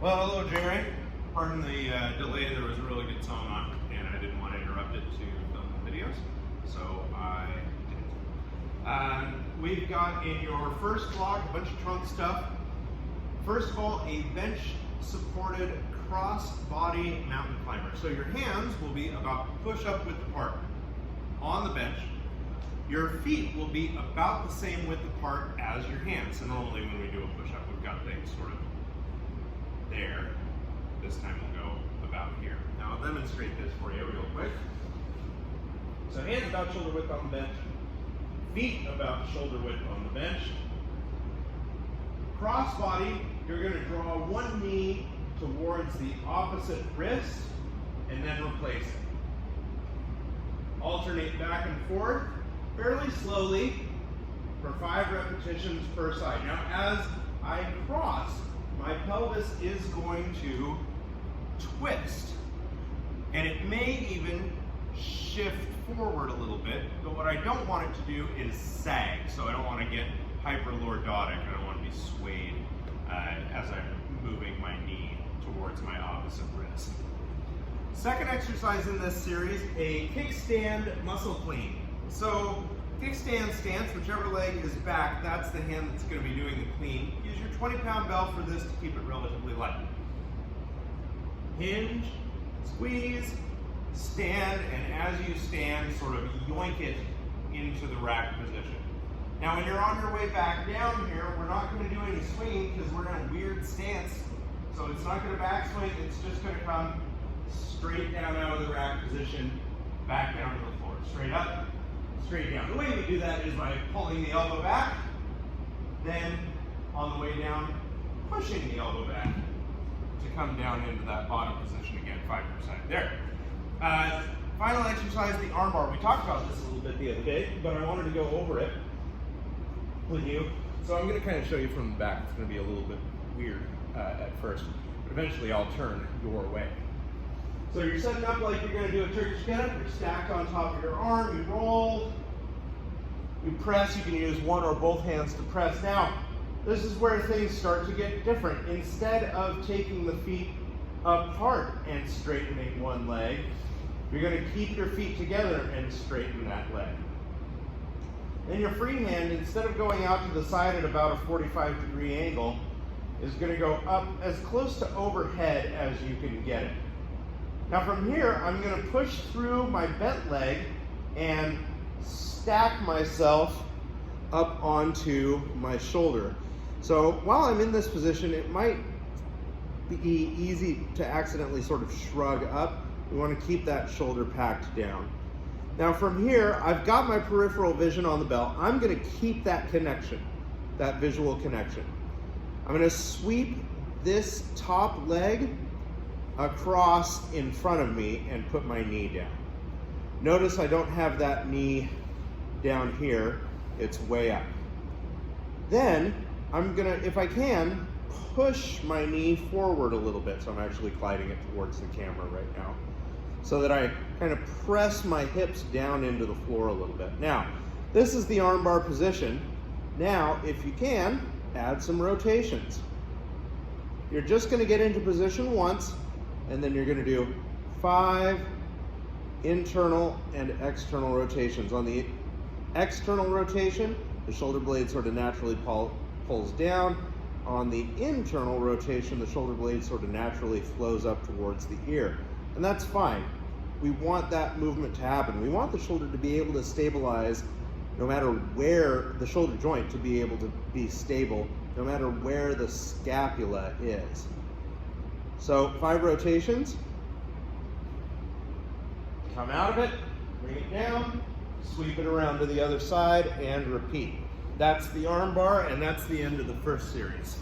Well, hello, Jerry. Pardon the delay. There was a really good song on, and I didn't want to interrupt it to film the videos, so I didn't. We've got in your first block a bunch of trunk stuff. First of all, a bench-supported cross-body mountain climber. So your hands will be about push-up width apart on the bench. Your feet will be about the same width apart as your hands. So normally when we do a push-up, we've got things sort of there. This time we'll go about here. Now I'll demonstrate this for you real quick. So hands about shoulder width on the bench, feet about shoulder width on the bench. Cross body, you're going to draw one knee towards the opposite wrist and then replace it. Alternate back and forth fairly slowly for 5 repetitions per side. Now as I cross, my pelvis is going to twist, and it may even shift forward a little bit, but what I don't want it to do is sag. So I don't want to get hyperlordotic. I don't want to be swayed as I'm moving my knee towards my opposite wrist. Second exercise in this series, a kickstand muscle clean. So kickstand stance, whichever leg is back, that's the hand that's going to be doing the clean. Use your 20-pound belt for this to keep it relatively light. Hinge, squeeze, stand, and as you stand, sort of yoink it into the rack position. Now when you're on your way back down here, we're not going to do any swinging because we're in a weird stance. So it's not going to backswing, it's just going to come straight down out of the rack position, back down to the floor. Straight up, straight down. The way we do that is by pulling the elbow back, then on the way down, pushing the elbow back to come down into that bottom position again, 5%. There. Final exercise, the arm bar. We talked about this a little bit the other day, but I wanted to go over it with you. So I'm going to kind of show you from the back. It's going to be a little bit weird at first, but eventually I'll turn your way. So you're setting up like you're going to do a Turkish get-up. You're stacked on top of your arm. You roll. You press. You can use one or both hands to press. Now, this is where things start to get different. Instead of taking the feet apart and straightening one leg, you're going to keep your feet together and straighten that leg. Then your free hand, instead of going out to the side at about a 45-degree angle, is going to go up as close to overhead as you can get it. Now from here, I'm going to push through my bent leg and stack myself up onto my shoulder. So while I'm in this position, it might be easy to accidentally sort of shrug up. We want to keep that shoulder packed down. Now from here, I've got my peripheral vision on the belt. I'm going to keep that connection, that visual connection. I'm going to sweep this top leg across in front of me and put my knee down. Notice I don't have that knee down here, it's way up. Then I'm gonna, if I can, push my knee forward a little bit. So I'm actually gliding it towards the camera right now, so that I kind of press my hips down into the floor a little bit. Now, this is the armbar position. Now, if you can, add some rotations. You're just gonna get into position once, and then you're going to do 5 internal and external rotations. On the external rotation, the shoulder blade sort of naturally pulls down. On the internal rotation, the shoulder blade sort of naturally flows up towards the ear. And that's fine. We want that movement to happen. We want the shoulder to be able to stabilize no matter where, the shoulder joint to be able to be stable no matter where the scapula is. So 5 rotations, come out of it, bring it down, sweep it around to the other side, and repeat. That's the arm bar, and that's the end of the first series.